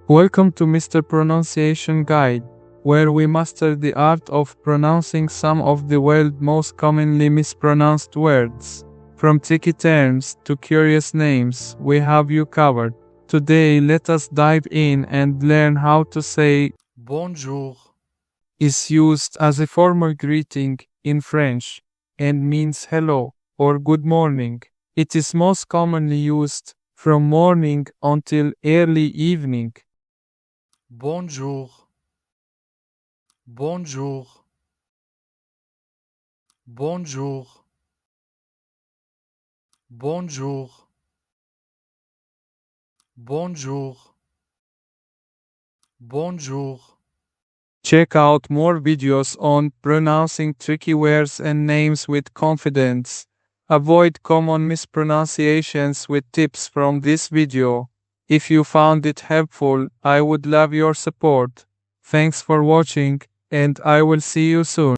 Welcome to Mr. Pronunciation Guide, where we master the art of pronouncing some of the world's most commonly mispronounced words. From tricky terms to curious names, we have you covered. Today, let us dive in and learn how to say Bonjour. is used as a formal greeting in French and means hello or good morning. It is most commonly used from morning until early evening. Bonjour. Bonjour. Bonjour. Bonjour. Bonjour. Bonjour. Check out more videos on pronouncing tricky words and names with confidence. Avoid common mispronunciations with tips from this video. If you found it helpful, I would love your support. Thanks for watching, and I will see you soon.